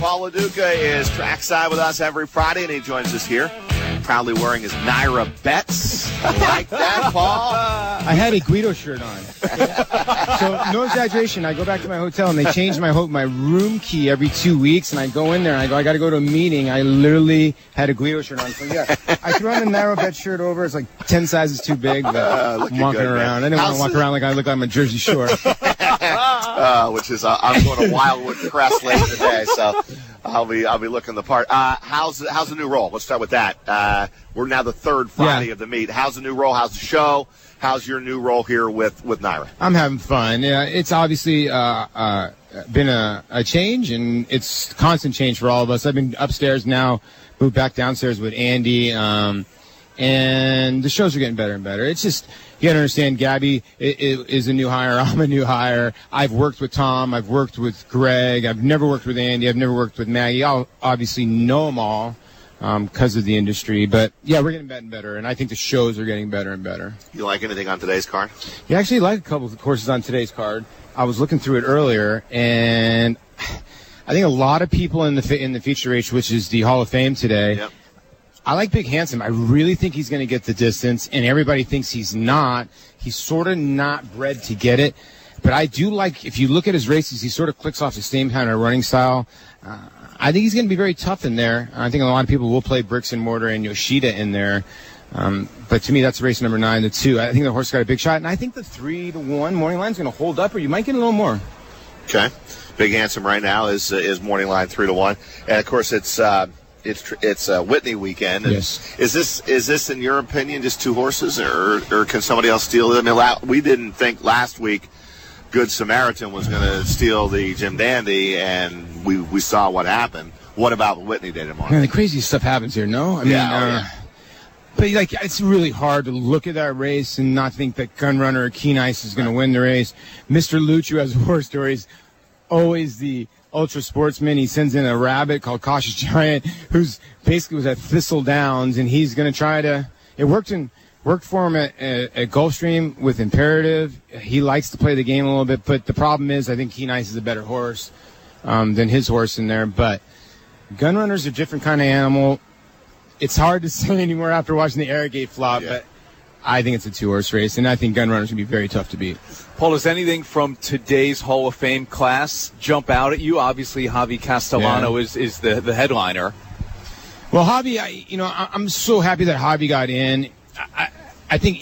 Paul Lo Duca is trackside with us every Friday, and he joins us here, proudly wearing his NYRA bets. Like that, Paul? I had a Guido shirt on. So, no exaggeration, I go back to my hotel, and they change my room key every 2 weeks, and I go in there, and I go, I got to go to a meeting. I literally had a Guido shirt on. So, yeah, I threw on a NYRA bet shirt over. It's like 10 sizes too big, but I'm walking around. Man. I didn't want to walk around like I look like I'm a Jersey Shore. Which is I'm going to Wildwood Crest later today, so I'll be looking the part. How's the new role? Let's start with that. We're now the third Friday of the meet. How's the new role? How's the show? How's your new role here with NYRA? I'm having fun. Yeah, it's obviously been a change, and it's constant change for all of us. I've been upstairs now, moved back downstairs with Andy, and the shows are getting better and better. It's just, you got to understand, Gabby is a new hire. I'm a new hire. I've worked with Tom. I've worked with Greg. I've never worked with Andy. I've never worked with Maggie. I'll obviously know them all because of the industry. But, yeah, we're getting better and better, and I think the shows are getting better and better. You like anything on today's card? Yeah, actually like a couple of courses on today's card. I was looking through it earlier, and I think a lot of people in the feature race, which is the Hall of Fame today, yep. I like Big Handsome. I really think he's going to get the distance, and everybody thinks he's not. He's sort of not bred to get it. But I do like, if you look at his races, he sort of clicks off the same kind of running style. I think he's going to be very tough in there. I think a lot of people will play bricks and mortar and Yoshida in there. But to me, that's race number 9, the 2. I think the horse got a big shot, and I think the 3-1 morning line is going to hold up, or you might get a little more. Okay. Big Handsome right now is morning line 3-1. And, of course, it's Whitney weekend. And yes. Is this in your opinion just 2 horses, or can somebody else steal it? I mean, we didn't think last week Good Samaritan was going to steal the Jim Dandy, and we saw what happened. What about Whitney Day tomorrow? Man, the craziest stuff happens here. No, I mean, but like it's really hard to look at that race and not think that Gunrunner or Keen Ice is going to win the race. Mr. Luchu has horse stories. Always the ultra sportsman. He sends in a rabbit called Cautious Giant, who's basically was at Thistle Downs, and he's going to try to. It worked for him at Gulfstream with Imperative. He likes to play the game a little bit, but the problem is I think Keen Ice is a better horse than his horse in there. But Gunrunner's a different kind of animal. It's hard to say anymore after watching the Arrogate flop, but I think it's a 2-horse race, and I think Gunrunner's going to be very tough to beat. Paul, does anything from today's Hall of Fame class jump out at you? Obviously, Javi Castellano is the headliner. Well, Javi, I'm so happy that Javi got in. I think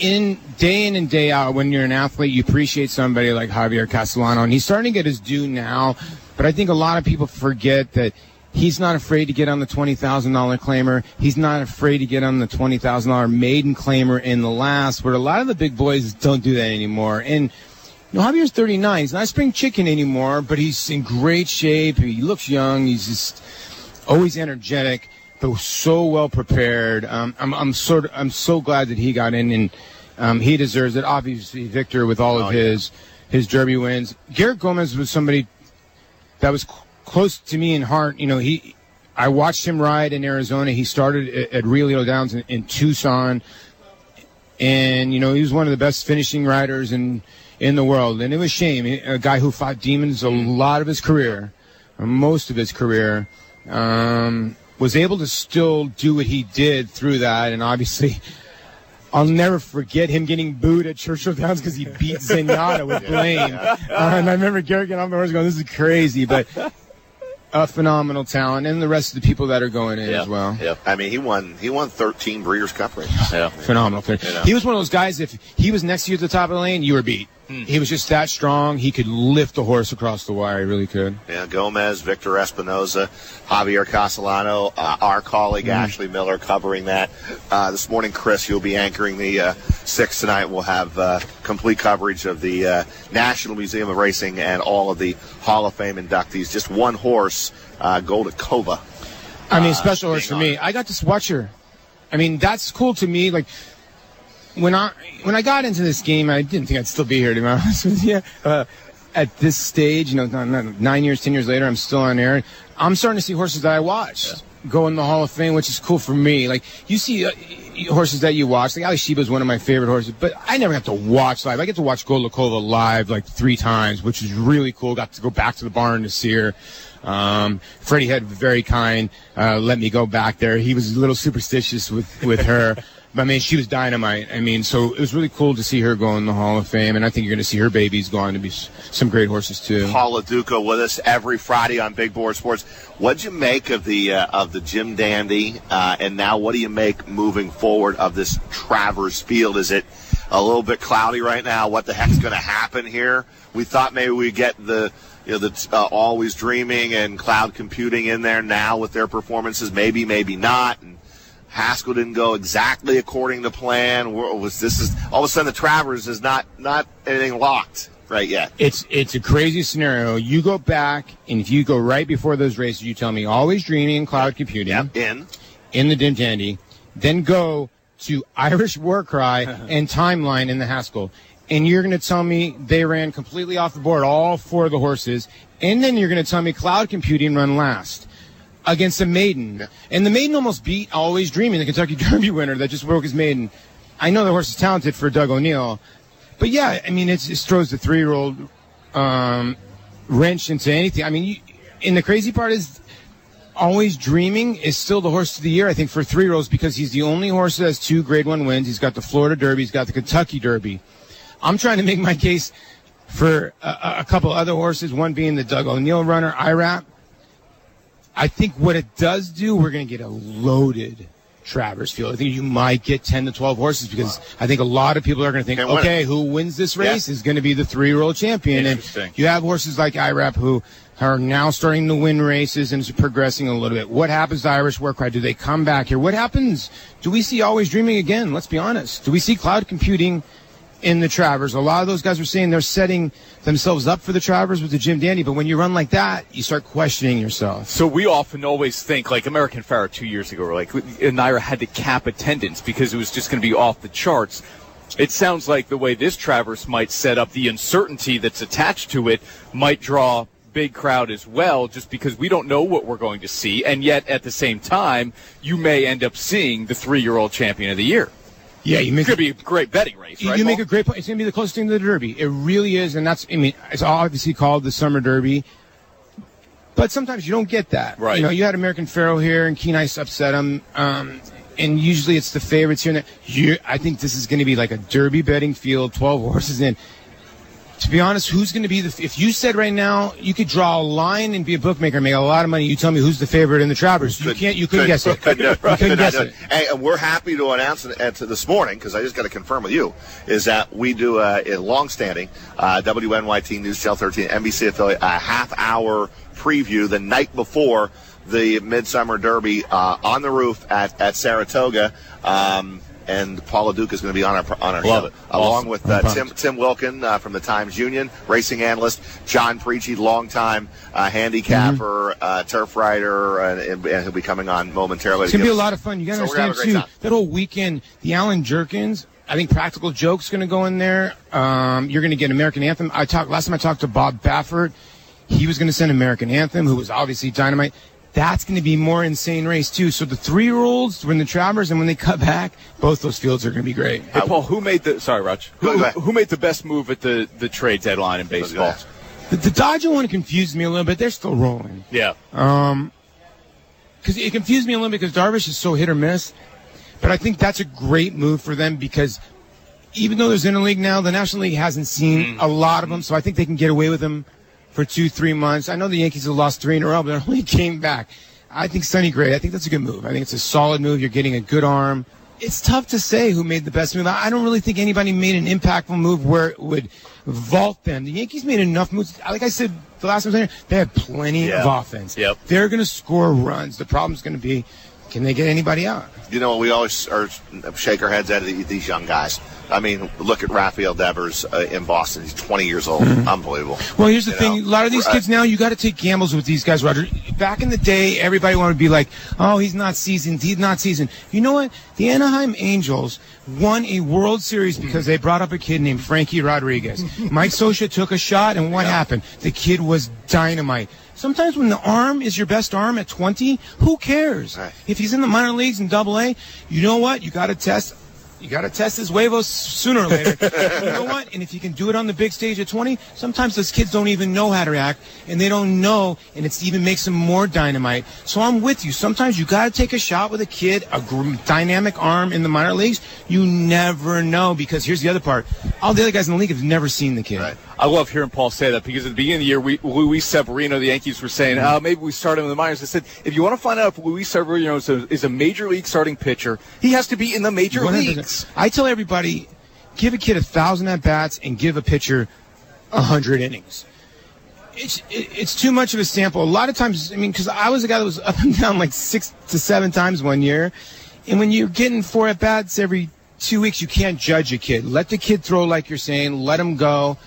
day in and day out, when you're an athlete, you appreciate somebody like Javier Castellano, and he's starting to get his due now. But I think a lot of people forget that he's not afraid to get on the $20,000 claimer. He's not afraid to get on the $20,000 maiden claimer in the last, where a lot of the big boys don't do that anymore. And Javier's 39. He's not a spring chicken anymore, but he's in great shape. He looks young. He's just always energetic, but so well prepared. I'm so glad that he got in, and he deserves it. Obviously, Victor with all of his Derby wins. Garrett Gomez was somebody that was close to me in heart. I watched him ride in Arizona. He started at Rio Leo Downs in Tucson, and he was one of the best finishing riders in the world. And it was a shame. A guy who fought demons a lot of his career, or most of his career, was able to still do what he did through that. And obviously, I'll never forget him getting booed at Churchill Downs because he beat Zenyatta with Blaine. And I remember Garrett getting off the horse going, "This is crazy," but a phenomenal talent, and the rest of the people that are going in as well. Yeah, I mean, he won 13 Breeders' Cup races. Yeah, phenomenal. He was one of those guys. If he was next to you at the top of the lane, you were beat. He was just that strong. He could lift the horse across the wire. He really could. Yeah, Gomez, Victor Espinoza, Javier Castellano, our colleague Ashley Miller covering that. This morning, Chris, you'll be anchoring the 6 tonight. We'll have complete coverage of the National Museum of Racing and all of the Hall of Fame inductees. Just one horse, Goldakova. I mean, special horse for me. I got to watch her. I mean, that's cool to me. Like, when I got into this game, I didn't think I'd still be here, to be honest with you. At this stage, 9 years, 10 years later, I'm still on air. I'm starting to see horses that I watched. go in the Hall of Fame, which is cool for me. Like, you see horses that you watch. Like, Ali Sheba is one of my favorite horses, but I never got to watch live. I get to watch Golakova live like 3 times, which is really cool. Got to go back to the barn to see her. Freddie had very kind, let me go back there. He was a little superstitious with her. But, I mean, she was dynamite. I mean, so it was really cool to see her go in the Hall of Fame, and I think you're going to see her babies go on to be some great horses, too. Paul Lo Duca with us every Friday on Big Board Sports. What'd you make of the Jim Dandy, and now what do you make moving forward of this Travers field? Is it a little bit cloudy right now? What the heck's going to happen here? We thought maybe we'd get the Always Dreaming and Cloud Computing in there now with their performances. Maybe not. And Haskell didn't go exactly according to plan. All of a sudden the Travers is not anything locked right yet. It's a crazy scenario. You go back, and if you go right before those races, you tell me Always Dreaming and Cloud Computing. Yep. In the Jim Dandy. Then go to Irish Warcry and Timeline in the Haskell. And you're going to tell me they ran completely off the board, all 4 of the horses. And then you're going to tell me Cloud Computing run last against a maiden. And the maiden almost beat Always Dreaming, the Kentucky Derby winner that just broke his maiden. I know the horse is talented for Doug O'Neill. But, yeah, I mean, it throws the 3-year-old wrench into anything. I mean, and the crazy part is Always Dreaming is still the horse of the year, I think, for 3-year-olds because he's the only horse that has 2 Grade 1 wins. He's got the Florida Derby. He's got the Kentucky Derby. I'm trying to make my case for a couple other horses, one being the Doug O'Neill runner, IRAP. I think what it does do, we're going to get a loaded Travers field. I think you might get 10 to 12 horses because I think a lot of people are going to think, okay, who wins this race is going to be the 3-year-old champion. And you have horses like IRAP who are now starting to win races and is progressing a little bit. What happens to Irish Warcry? Do they come back here? What happens? Do we see Always Dreaming again? Let's be honest. Do we see Cloud Computing in the Travers? A lot of those guys were saying they're setting themselves up for the Travers with the Jim Dandy, but when you run like that, you start questioning yourself. So we often always think, like American Pharoah 2 years ago, like NYRA had to cap attendance because it was just going to be off the charts. It sounds like the way this Travers might set up, the uncertainty that's attached to it might draw big crowd as well, just because we don't know what we're going to see, and yet at the same time, you may end up seeing the 3-year-old champion of the year. Yeah, it's going to be a great betting race, right? You make a great point. It's going to be the closest thing to the Derby. It really is, and it's obviously called the Summer Derby. But sometimes you don't get that. Right. You had American Pharoah here, and Keen Ice upset him. And usually it's the favorites here and there. I think this is going to be like a Derby betting field, 12 horses in. To be honest, who's going to be if you said right now you could draw a line and be a bookmaker and make a lot of money, you tell me who's the favorite in the Travers. You couldn't guess it. You couldn't guess it. Hey, and we're happy to announce this morning, because I just got to confirm with you, is that we do a long-standing WNYT News Channel 13 NBC affiliate, a half-hour preview the night before the Midsummer Derby on the roof at Saratoga. And Paul Lo Duca is going to be on our show, along with Tim Wilkin from the Times-Union, racing analyst, John Preachy, longtime handicapper, turf rider, and he'll be coming on momentarily. It's going to be a lot of fun. You got to understand, too, that whole weekend, the Alan Jerkins, I think Practical Joke's going to go in there. You're going to get American Anthem. Last time I talked to Bob Baffert, he was going to send American Anthem, who was obviously dynamite. That's going to be a more insane race, too. So the 3-year-olds win the Travers, and when they cut back, both those fields are going to be great. Hey, Paul, who made the best move at the trade deadline in baseball? The Dodger one confused me a little bit. They're still rolling. Yeah. Because it confused me a little bit because Darvish is so hit or miss. But I think that's a great move for them because even though there's interleague now, the National League hasn't seen a lot of them, so I think they can get away with them for 2-3 months. I know the Yankees have lost 3 in a row, but they only came back. I think Sonny Gray, I think that's a good move. I think it's a solid move. You're getting a good arm. It's tough to say who made the best move. I don't really think anybody made an impactful move where it would vault them. The Yankees made enough moves. Like I said the last time I was here, they had plenty of offense. Yep. They're going to score runs. The problem's going to be, can they get anybody out? We always shake our heads at these young guys. I mean, look at Rafael Devers in Boston. He's 20 years old. Unbelievable. Well, here's the thing. A lot of these kids now, you got to take gambles with these guys, Roger. Back in the day, everybody wanted to be like, oh, he's not seasoned. He's not seasoned. You know what? The Anaheim Angels won a World Series because they brought up a kid named Frankie Rodriguez. Mike Scioscia took a shot, and what happened? The kid was dynamite. Sometimes when the arm is your best arm at 20, who cares? Right. If he's in the minor leagues in AA, you know what? You got to test. You got to test his huevos sooner or later. You know what? And if you can do it on the big stage at 20, sometimes those kids don't even know how to react, and they don't know, and it even makes them more dynamite. So I'm with you. Sometimes you got to take a shot with a kid, a dynamic arm in the minor leagues. You never know, because here's the other part. All the other guys in the league have never seen the kid. Right. I love hearing Paul say that, because at the beginning of the year, Luis Severino, the Yankees, were saying, maybe we start him in the minors. I said, if you want to find out if Luis Severino is a major league starting pitcher, he has to be in the major 100%. leagues. I tell everybody, give a kid 1,000 at-bats and give a pitcher 100 innings. It's too much of a sample. A lot of times, I mean, because I was a guy that was up and down like 6 to 7 times one year, and when you're getting 4 at-bats every 2 weeks, you can't judge a kid. Let the kid throw like you're saying. Let him go.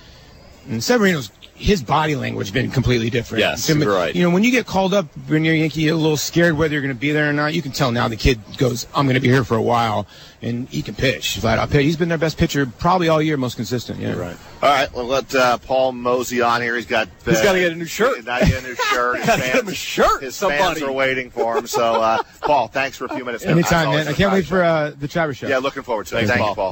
And Severino's, his body language has been completely different. Yes, you're right. You know, when you get called up when you're a Yankee, you're a little scared whether you're going to be there or not. You can tell now the kid goes, I'm going to be here for a while, and he can pitch. Flat out pitch. He's been their best pitcher probably all year, most consistent. Yeah, right. All right, well, let Paul mosey on here. He's got to get a new shirt. He's got to get a new shirt. Got to get him a shirt. His somebody. fans are waiting for him. So, Paul, thanks for a few minutes. Anytime, man. I can't wait for the Travers show. Yeah, looking forward to it. Thanks, Thank Paul. you, Paul.